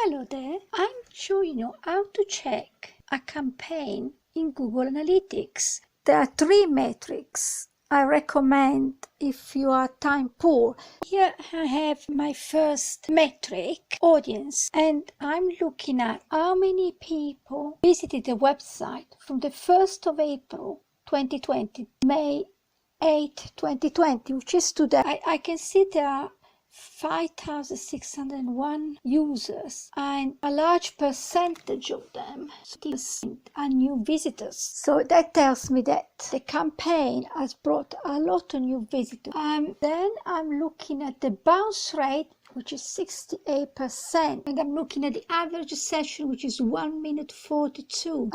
Hello there, I'm showing you how to check a campaign in Google Analytics. There are three metrics I recommend if you are time poor. Here I have my first metric, audience, and I'm looking at how many people visited the website from the 1st of April 2020, May 8, 2020, which is today. I can see there are 5,601 users, and a large percentage of them are new visitors. So that tells me that the campaign has brought a lot of new visitors. Then I'm looking at the bounce rate, which is 68%, and I'm looking at the average session, which is 1 minute 42.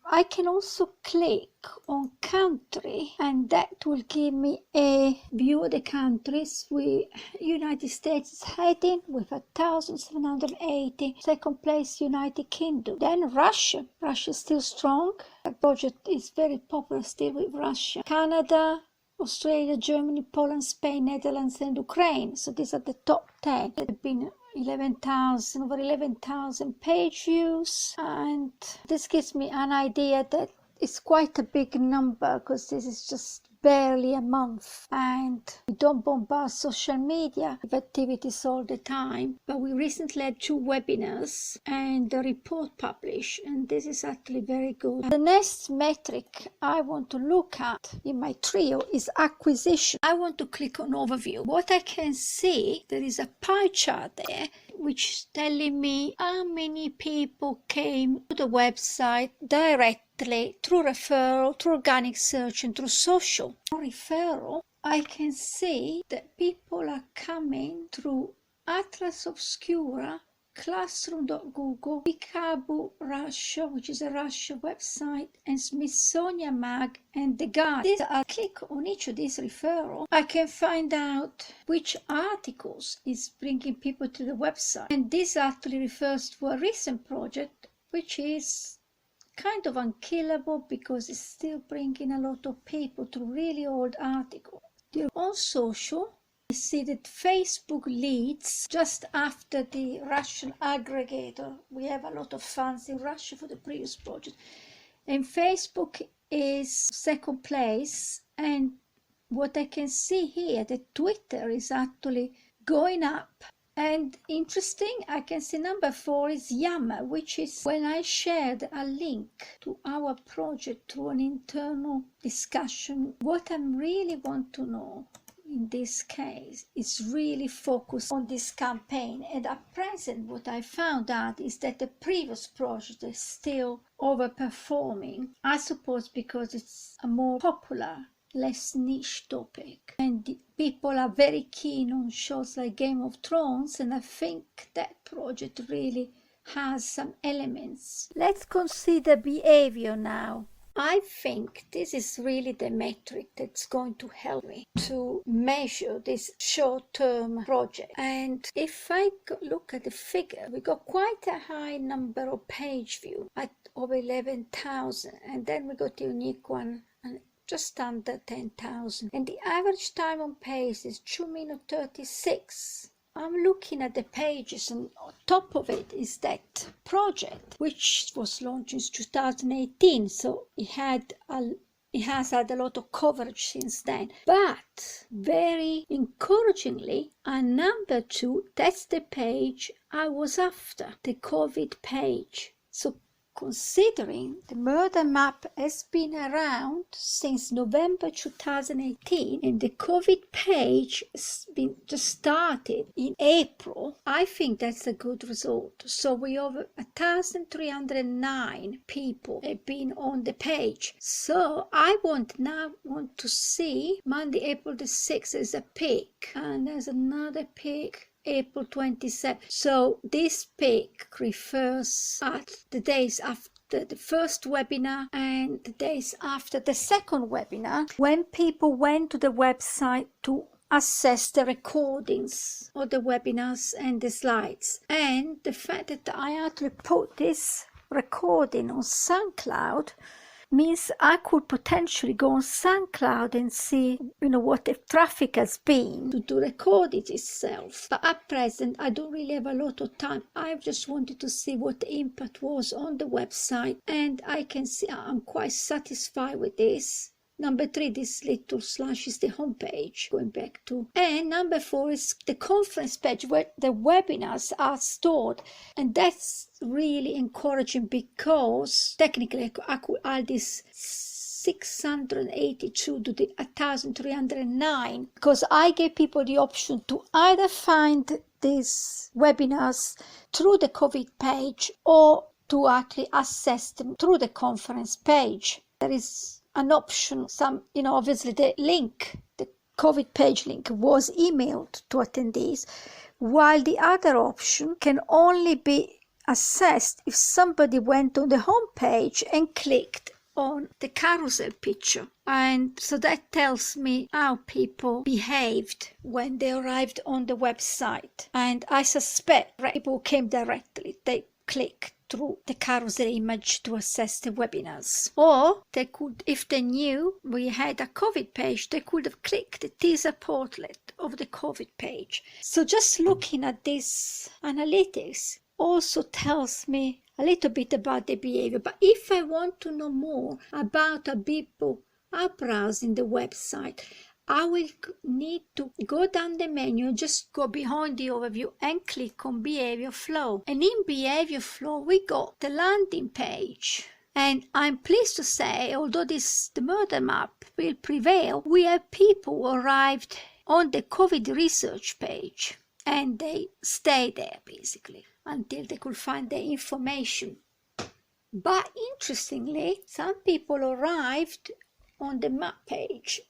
I can also click on country, and that will give me a view of the countries. United States is heading with 1,780. Second place, United Kingdom. Then Russia. Russia is still strong. The project is very popular still with Russia. Canada, Australia, Germany, Poland, Spain, Netherlands, and Ukraine. So these are the top 10. There have been over 11,000 page views, and this gives me an idea that it's quite a big number because this is just barely a month, and we don't bombard social media with activities all the time. But we recently had 2 webinars and a report published, and this is actually very good. The next metric I want to look at in my trio is acquisition. I want to click on overview. What I can see, there is a pie chart there which is telling me how many people came to the website directly through referral, through organic search, and through social. Through referral, I can see that people are coming through Atlas Obscura, Classroom.Google, Picabo Russia, which is a Russia website, and Smithsonian Mag, and The Guardian. I click on each of these referrals. I can find out which articles is bringing people to the website. And this actually refers to a recent project, which is kind of unkillable because it's still bringing a lot of people to really old articles. On social, we see that Facebook leads just after the Russian aggregator. We have a lot of fans in Russia for the previous project. And Facebook is second place. And what I can see here, that Twitter is actually going up. And interesting, I can see number 4 is Yammer, which is when I shared a link to our project through an internal discussion. What I really want to know in this case is really focused on this campaign. And at present, what I found out is that the previous project is still overperforming. I suppose because it's a more popular, less niche topic, and people are very keen on shows like Game of Thrones, and I think that project really has some elements. Let's consider behavior now. I think this is really the metric that's going to help me to measure this short-term project. And if I look at the figure, we got quite a high number of page views at over 11,000, and then we got the unique one and just under 10,000, and the average time on page is 2 minutes 36. I'm looking at the pages, and on top of it is that project which was launched in 2018, so it has had a lot of coverage since then. But very encouragingly, number 2, that's the page I was after, the COVID page. So considering the murder map has been around since November 2018 and the COVID page has been just started in April, I think that's a good result. So we over 1,309 people have been on the page. So I now want to see Monday, April the 6th as a peak, and there's another peak April 27. So this peak refers at the days after the first webinar and the days after the second webinar, when people went to the website to assess the recordings of the webinars and the slides. And the fact that I actually put this recording on SoundCloud means I could potentially go on SoundCloud and see, what the traffic has been to record it itself. But at present, I don't really have a lot of time. I just wanted to see what the impact was on the website, and I can see I'm quite satisfied with this. Number 3, this little slash is the homepage, going back to. And number 4 is the conference page where the webinars are stored. And that's really encouraging because technically I could add this 682 to the 1309 because I gave people the option to either find these webinars through the COVID page or to actually access them through the conference page. There is an option, obviously the COVID page link was emailed to attendees, while the other option can only be accessed if somebody went on the home page and clicked on the carousel picture. And so that tells me how people behaved when they arrived on the website. And I suspect people came directly, they clicked through the carousel image to access the webinars. Or they could, if they knew we had a COVID page, they could have clicked the teaser portlet of the COVID page. So just looking at this analytics also tells me a little bit about the behavior. But if I want to know more about how people are browsing the website, I will need to go down the menu, just go behind the overview and click on behavior flow. And in behavior flow, we got the landing page. And I'm pleased to say, although the murder map will prevail, we have people who arrived on the COVID research page and they stay there basically until they could find the information. But interestingly, some people arrived on the map page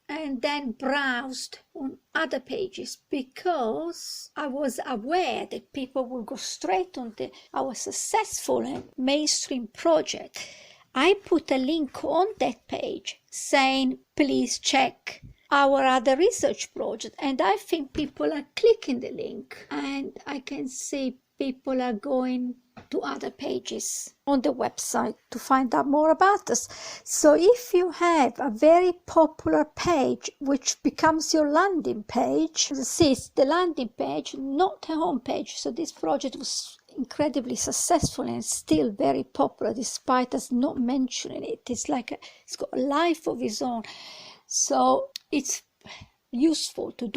and then browsed on other pages because I was aware that people will go straight on our successful and mainstream project. I put a link on that page saying, please check our other research project. And I think people are clicking the link and I can see people are going to other pages on the website to find out more about us. So if you have a very popular page which becomes your landing page, this is the landing page, not a home page. So this project was incredibly successful and still very popular despite us not mentioning it. It's it's got a life of its own. So it's useful to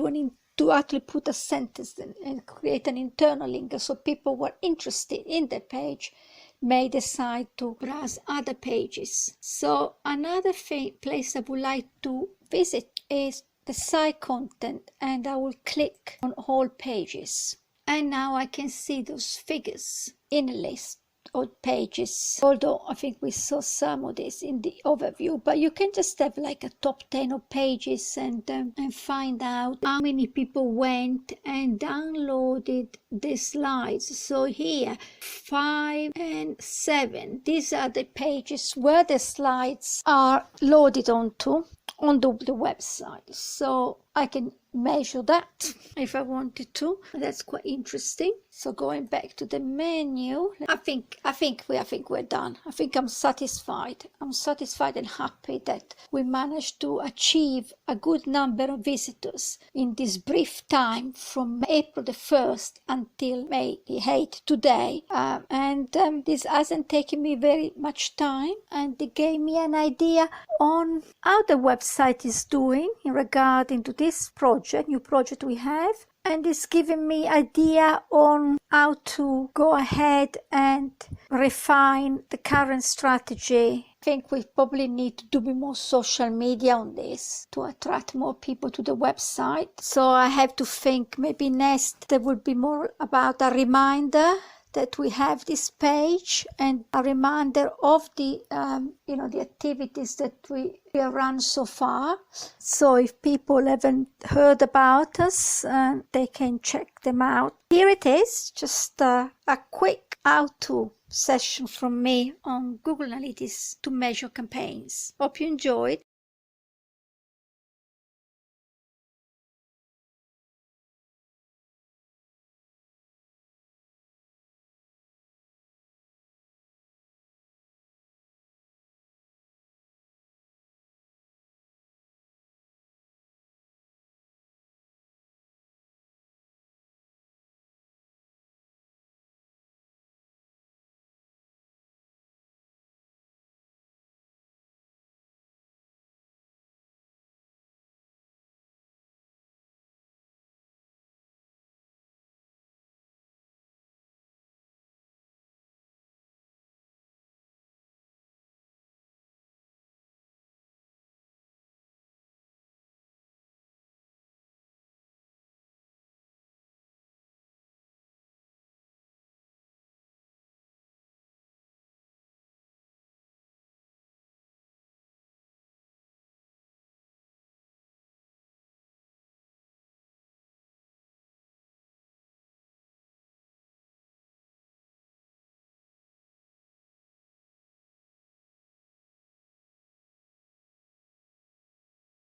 actually put a sentence and create an internal link so people who are interested in the page may decide to browse other pages. So another place I would like to visit is the site content, and I will click on all pages. And now I can see those figures in a list of pages, although I think we saw some of this in the overview, but you can just have like a top 10 of pages and find out how many people went and downloaded the slides. So here 5 and 7, these are the pages where the slides are loaded onto on the website. So I can measure that if I wanted to. That's quite interesting. So going back to the menu, I think we're done. I think I'm satisfied. I'm satisfied and happy that we managed to achieve a good number of visitors in this brief time from April the 1st until May the 8th today. This hasn't taken me very much time, and it gave me an idea on how the website is doing in regarding to this new project we have, and it's giving me idea on how to go ahead and refine the current strategy. I think we probably need to do more social media on this to attract more people to the website. So I have to think maybe next there will be more about a reminder that we have this page and a reminder of the the activities that we have run so far. So if people haven't heard about us, they can check them out. Here it is, just a quick how-to session from me on Google Analytics to measure campaigns. Hope you enjoyed.